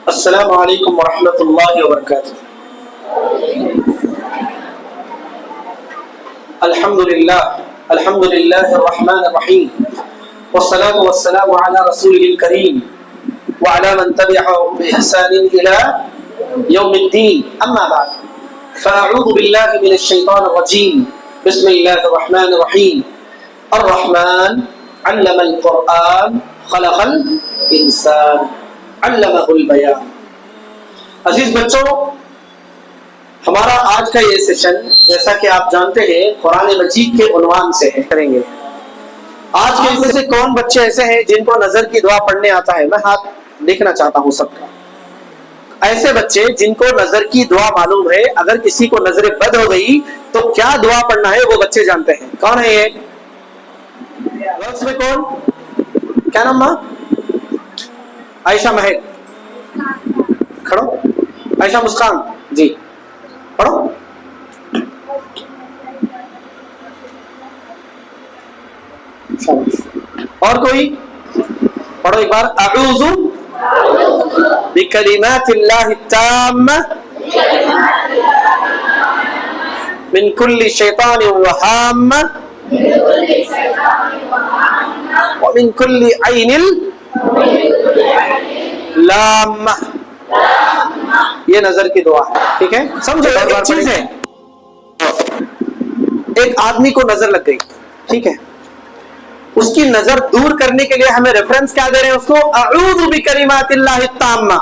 السلام علیکم ورحمۃ اللہ وبرکاتہ. الحمد للہ الرحمن الرحیم والصلاة والسلام علی رسوله الکریم وعلى من تبعهم بإحسان إلى يوم الدين. أما بعد فأعوذ بالله من الشيطان الرجيم. بسم الله الرحمن الرحيم. الرحمن علم القرآن خلق الإنسان علمه البیان. عزیز بچوں، ہمارا آج کا یہ سیشن جیسا کہ آپ جانتے ہیں قرآن مجید کے عنوان سے کریں گے. آج کے میں سے کون بچے ایسے ہیں جن کو نظر کی دعا پڑھنے آتا ہے؟ میں ہاتھ دیکھنا چاہتا ہوں سب کا. ایسے بچے جن کو نظر کی دعا معلوم ہے، اگر کسی کو نظر بد ہو گئی تو کیا دعا پڑھنا ہے وہ بچے جانتے ہیں. کون ہے یہ؟ گرلس میں کون؟ کیا نام ماں؟ عائشہ مہک. کھڑو. عائشہ مسکان جی پڑھو. اور کوئی پڑھو ایک بار. اعوذ بکلمات اللہ التامہ من کل شیطان وہامہ ومن کل عین لامہ. یہ نظر کی دعا ہے. ٹھیک ہے، سمجھو. ایک چیز ہے، ایک آدمی کو نظر لگ گئی، ٹھیک ہے، اس کی نظر دور کرنے کے لیے ہمیں ریفرنس کیا دے رہے ہیں اس کو؟ اعوذ بکلمات اللہ التامہ.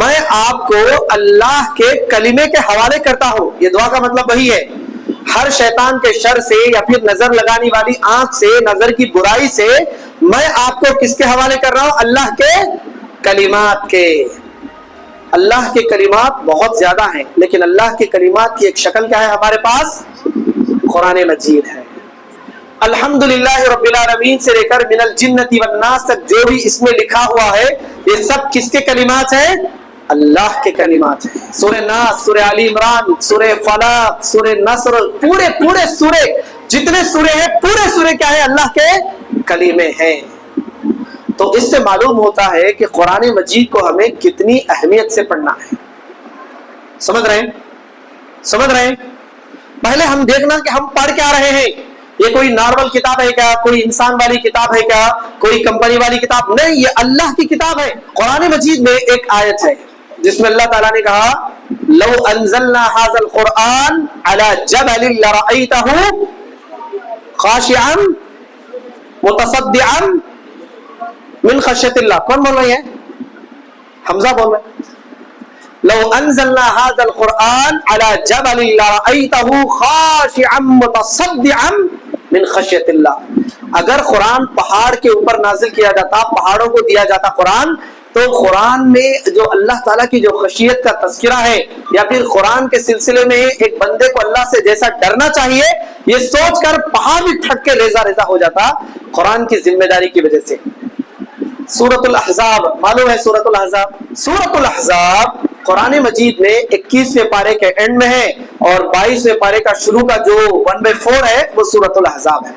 میں آپ کو اللہ کے کلمے کے حوالے کرتا ہوں. یہ دعا کا مطلب وہی ہے. ہر شیطان کے شر سے یا پھر نظر لگانے والی آنکھ سے، نظر کی برائی سے میں آپ کو کس کے حوالے کر رہا ہوں؟ اللہ کے کلمات کے. اللہ کے کلمات بہت زیادہ ہیں، لیکن اللہ کے کلمات کی ایک شکل کیا ہے ہمارے پاس؟ قرآن مجید ہے. الحمدللہ رب العالمین سے لے کر من الجنۃ والناس تک جو بھی اس میں لکھا ہوا ہے یہ سب کس کے کلمات ہیں؟ اللہ کے کلمات ہیں. سورہ ناس، سورہ آل عمران، سورہ فلق، سورہ نصر، پورے سورے جتنے سورے ہیں پورے سورے کیا ہے؟ اللہ کے کلمے ہیں. تو اس سے معلوم ہوتا ہے کہ قرآن مجید کو ہمیں کتنی اہمیت سے پڑھنا ہے. سمجھ رہے ہیں؟ پہلے ہم دیکھنا کہ ہم پڑھ کیا رہے ہیں. یہ کوئی نارمل کتاب ہے کیا؟ کوئی انسان والی کتاب ہے کیا؟ کوئی کمپنی والی کتاب نہیں. یہ اللہ کی کتاب ہے. قرآن مجید میں ایک آیت ہے جس میں اللہ تعالیٰ نے کہا لو انزلنا هذا القرآن على جبل لرأيته خاشعا متصدعا من خشیت اللہ. کون بول رہے ہیں؟ حمزہ بول رہے ہیں. لو انزلنا هذا القرآن على جبل لرأيته خاشعا متصدعا من خشیت اللہ. اگر قرآن پہاڑ کے اوپر نازل کیا جاتا، پہاڑوں کو دیا جاتا قرآن، تو قرآن میں جو اللہ تعالیٰ کی جو خشیت کا تذکرہ ہے یا پھر قرآن کے سلسلے میں ایک بندے کو اللہ سے جیسا ڈرنا چاہیے، یہ سوچ کر پہاڑ بھی تھک کے ریزہ ہو جاتا قرآن کی ذمہ داری کی وجہ سے. سورۃ الاحزاب معلوم ہے؟ سورۃ الاحزاب قرآن مجید میں 21ویں پارے کے اینڈ میں ہے اور 22ویں پارے کا شروع کا جو 1/4 ہے وہ سورۃ الاحزاب ہے.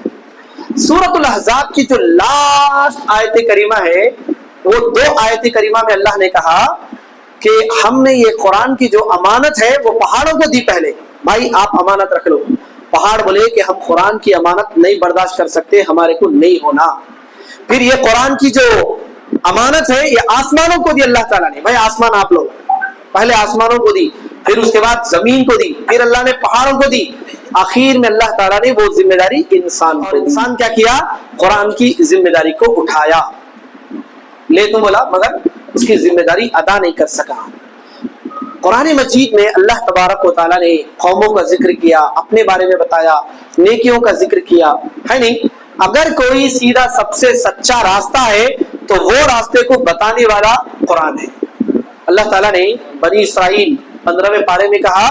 سورۃ الاحزاب کی جو لاسٹ آیت کریمہ ہے وہ 2 آیت کریمہ میں اللہ نے کہا کہ ہم نے یہ قرآن کی جو امانت ہے وہ پہاڑوں کو دی. پہلے بھائی آپ امانت رکھ لو. پہاڑ بولے کہ ہم قرآن کی امانت نہیں برداشت کر سکتے، ہمارے کو نہیں ہونا. پھر یہ قرآن کی جو امانت ہے یہ آسمانوں کو دی اللہ تعالیٰ نے. بھائی آسمان آپ لوگ، پہلے آسمانوں کو دی، پھر اس کے بعد زمین کو دی، پھر اللہ نے پہاڑوں کو دی، آخر میں اللہ تعالیٰ نے وہ ذمہ داری انسان کو. انسان کیا کیا؟ قرآن کی ذمہ داری کو اٹھایا، لے تو بولا مگر اس کی ذمہ داری ادا نہیں کر سکا. قرآن مجید میں اللہ تبارک و تعالیٰ نے قوموں کا ذکر کیا، اپنے بارے میں بتایا، نیکیوں کا ذکر کیا ہے. نہیں، اگر کوئی سیدھا سب سے سچا راستہ ہے تو وہ راستے کو بتانے والا قرآن ہے. اللہ تعالیٰ نے بنی اسرائیل 15ویں پارے میں کہا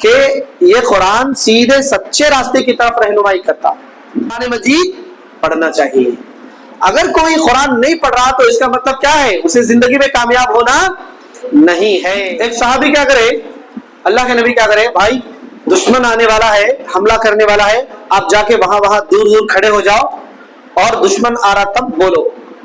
کہ یہ قرآن سیدھے سچے راستے کی طرف رہنمائی کرتا. قرآن مجید پڑھنا چاہیے. اگر کوئی قرآن نہیں پڑھ رہا تو اس کا مطلب کیا ہے؟ اسے زندگی میں کامیاب ہونا نہیں ہے. ایک صحابی کیا کرے، اللہ کے نبی کیا کرے، بھائی دشمن آنے والا ہے، حملہ کرنے والا ہے، آپ جا کے وہاں دور کھڑے ہو جاؤ اور دشمن آ رہا تب بولو.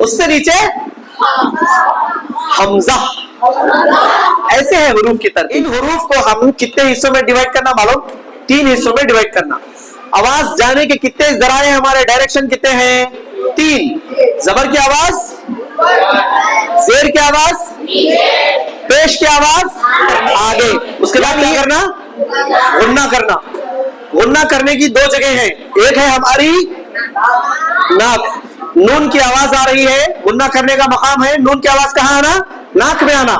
اس سے نیچے حمزہ. ایسے ہے حروف کی ترتیب. ان حروف کو ہم کتنے حصوں میں ڈیوائڈ کرنا معلوم؟ 3 حصوں میں ڈیوائڈ کرنا. آواز جانے کے کتنے ذرائع ہمارے ڈائریکشن کتنے ہیں؟ 3. زبر کی آواز، زیر کی آواز، پیش کی آواز آگے. اس کے بعد کیا کرنا؟ غنہ کرنا. غنہ کرنے کی 2 جگہ ہیں. ایک ہے ہماری ناک، نون کی آواز آ رہی ہے، غنہ کرنے کا مقام ہے نون کی آواز کہاں آنا؟ ناک میں آنا.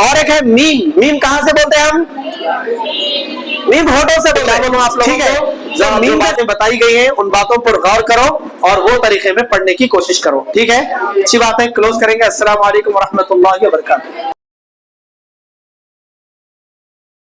اور ایک ہے میم. میم کہاں سے بولتے ہیں ہم؟ میم ہونٹوں سے بولتے ہیں. آپ لوگوں کو جو میم باتیں بتائی گئی ہیں ان باتوں پر غور کرو اور وہ طریقے میں پڑھنے کی کوشش کرو. ٹھیک ہے، اچھی بات ہے. کلوز کریں گے. السلام علیکم ورحمۃ اللہ وبرکاتہ.